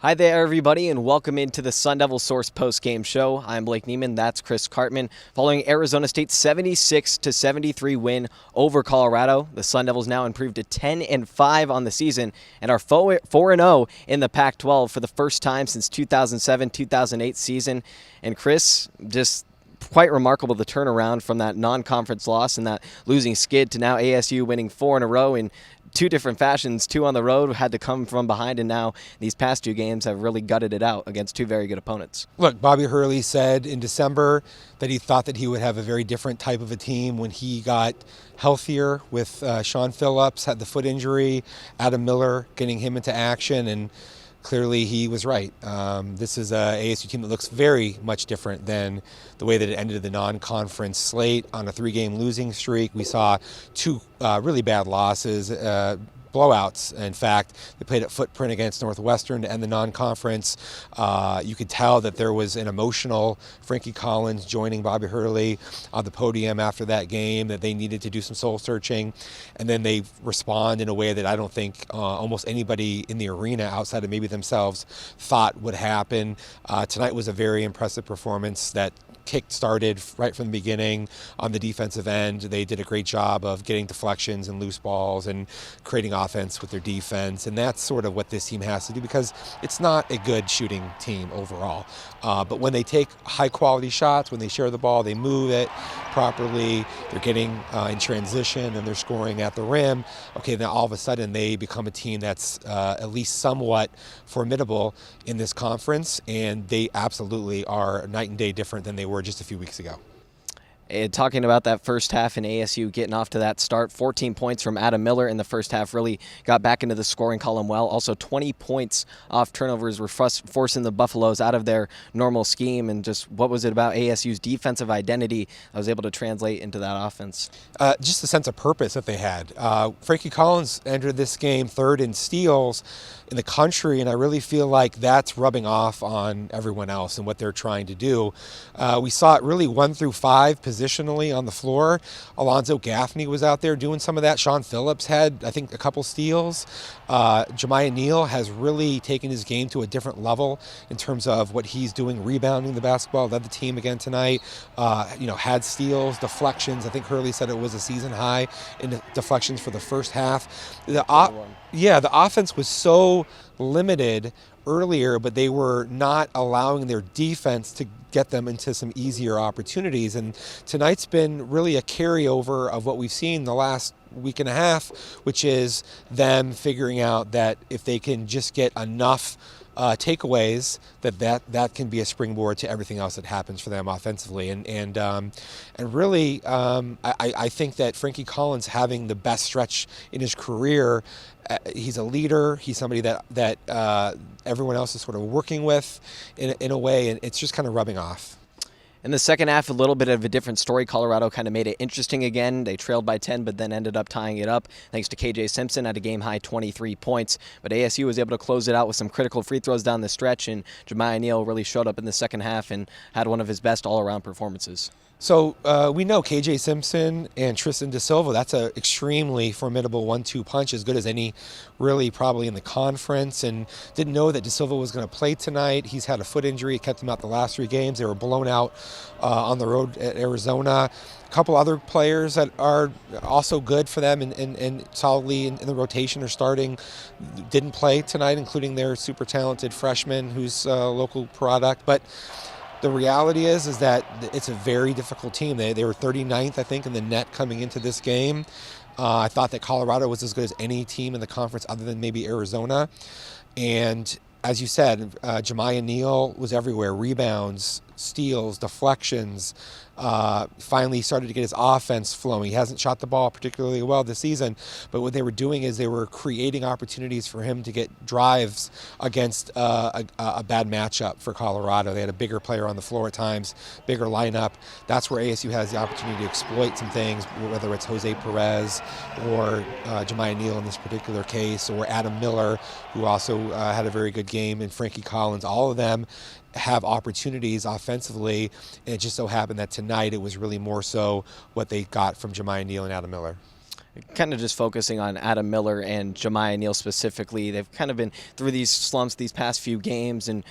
Hi there, everybody, and welcome into the SunDevilSource Postgame Show. I'm Blake Neiman. That's Chris Cartman. Following Arizona State's 76-73 win over Colorado, the Sun Devils now improved to 10-5 on the season and are 4-0 in the Pac-12 for the first time since 2007-2008 season. And Chris, just quite remarkable the turnaround from that non-conference loss and that losing skid to now ASU winning 4 in a row in two different fashions. 2 on the road, had to come from behind, and now these past 2 games have really gutted it out against 2 very good opponents. Look, Bobby Hurley said in December that he thought that he would have a very different type of a team when he got healthier with Sean Phillips, had the foot injury, Adam Miller getting him into action, and clearly he was right. This is a ASU team that looks very much different than the way that it ended the non-conference slate on a 3-game losing streak. We saw 2 really bad losses, blowouts. In fact, they played at Footprint against Northwestern to end the non-conference. You could tell that there was an emotional Frankie Collins joining Bobby Hurley on the podium after that game, that they needed to do some soul searching, and then they respond in a way that I don't think almost anybody in the arena outside of maybe themselves thought would happen. Tonight was a very impressive performance that kick-started right from the beginning on the defensive end. They did a great job of getting deflections and loose balls and creating offense with their defense, and that's sort of what this team has to do because it's not a good shooting team overall. But when they take high-quality shots, when they share the ball, they move it properly, they're getting in transition and they're scoring at the rim, okay, then all of a sudden they become a team that's at least somewhat formidable in this conference, and they absolutely are night and day different than they were just a few weeks ago. Talking about that first half and ASU getting off to that start, 14 points from Adam Miller in the first half, really got back into the scoring column well. Also 20 points off turnovers were forcing the Buffaloes out of their normal scheme, and just what was it about ASU's defensive identity that was able to translate into that offense? Just the sense of purpose that they had. Frankie Collins entered this game 3rd in steals in the country, and I really feel like that's rubbing off on everyone else and what they're trying to do. We saw it really 1 through 5 positionally on the floor. Alonzo Gaffney was out there doing some of that. Sean Phillips had, I think, a couple steals. Jemiah Neal has really taken his game to a different level in terms of what he's doing, rebounding the basketball, led the team again tonight, had steals, deflections. I think Hurley said it was a season high in deflections for the first half. The offense was so limited earlier, but they were not allowing their defense to get them into some easier opportunities. And tonight's been really a carryover of what we've seen the last week and a half, which is them figuring out that if they can just get enough takeaways, that can be a springboard to everything else that happens for them offensively. And really, I think that Frankie Collins having the best stretch in his career. He's a leader. He's somebody that everyone else is sort of working with in a way, and it's just kind of rubbing off. In the second half, a little bit of a different story. Colorado kind of made it interesting again. They trailed by 10, but then ended up tying it up thanks to KJ Simpson at a game-high 23 points. But ASU was able to close it out with some critical free throws down the stretch, and Jemiah Neal really showed up in the second half and had one of his best all-around performances. So we know KJ Simpson and Tristan Da Silva, that's an extremely formidable 1-2 punch, as good as any really probably in the conference, and didn't know that Da Silva was going to play tonight. He's had a foot injury. It kept him out the last 3 games. They were blown out on the road at Arizona. A couple other players that are also good for them and solidly in the rotation are starting didn't play tonight, including their super talented freshman who's a local product. But the reality is that it's a very difficult team. They were 39th, I think, in the net coming into this game. I thought that Colorado was as good as any team in the conference other than maybe Arizona. And as you said, Jemiah Neal was everywhere. Rebounds, steals, deflections. Finally started to get his offense flowing. He hasn't shot the ball particularly well this season, but what they were doing is they were creating opportunities for him to get drives against a bad matchup for Colorado. They had a bigger player on the floor at times, bigger lineup. That's where ASU has the opportunity to exploit some things, whether it's Jose Perez or Jemiah Neal in this particular case, or Adam Miller, who also had a very good game, and Frankie Collins. All of them have opportunities offensively, and it just so happened that tonight it was really more so what they got from Jemiah Neal and Adam Miller. kind of just focusing on Adam Miller and Jemiah Neal specifically. They've kind of been through these slumps these past few games, and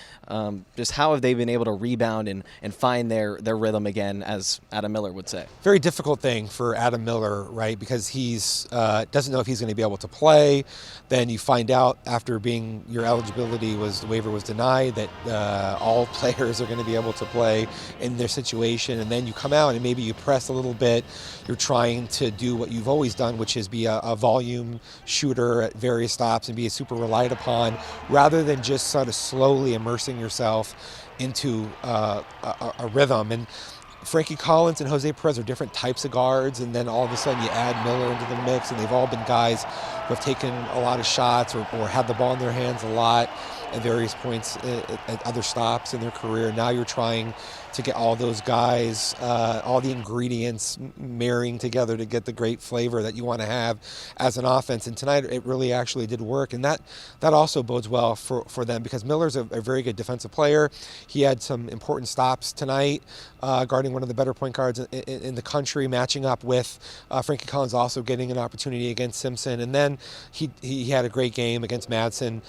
just how have they been able to rebound and find their rhythm again, as Adam Miller would say? Very difficult thing for Adam Miller, right? Because he's doesn't know if he's going to be able to play. Then you find out after your eligibility the waiver was denied that all players are going to be able to play in their situation, and then you come out and maybe you press a little bit. You're trying to do what you've always done, which is be a volume shooter at various stops and be super relied upon, rather than just sort of slowly immersing yourself into a rhythm. And Frankie Collins and Jose Perez are different types of guards, and then all of a sudden you add Miller into the mix, and they've all been guys who have taken a lot of shots or had the ball in their hands a lot at various points at other stops in their career. Now you're trying to get all those guys, all the ingredients marrying together to get the great flavor that you want to have as an offense. And tonight it really actually did work, and that also bodes well for them, because Miller's a very good defensive player. He had some important stops tonight, guarding one of the better point guards in the country, matching up with Frankie Collins, also getting an opportunity against Simpson. And then he had a great game against Madsen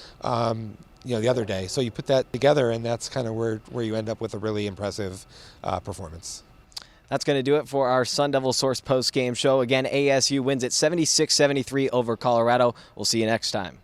the other day. So you put that together, and that's kind of where you end up with a really impressive performance. That's going to do it for our SunDevilSource post-game show. Again, ASU wins at 76-73 over Colorado. We'll see you next time.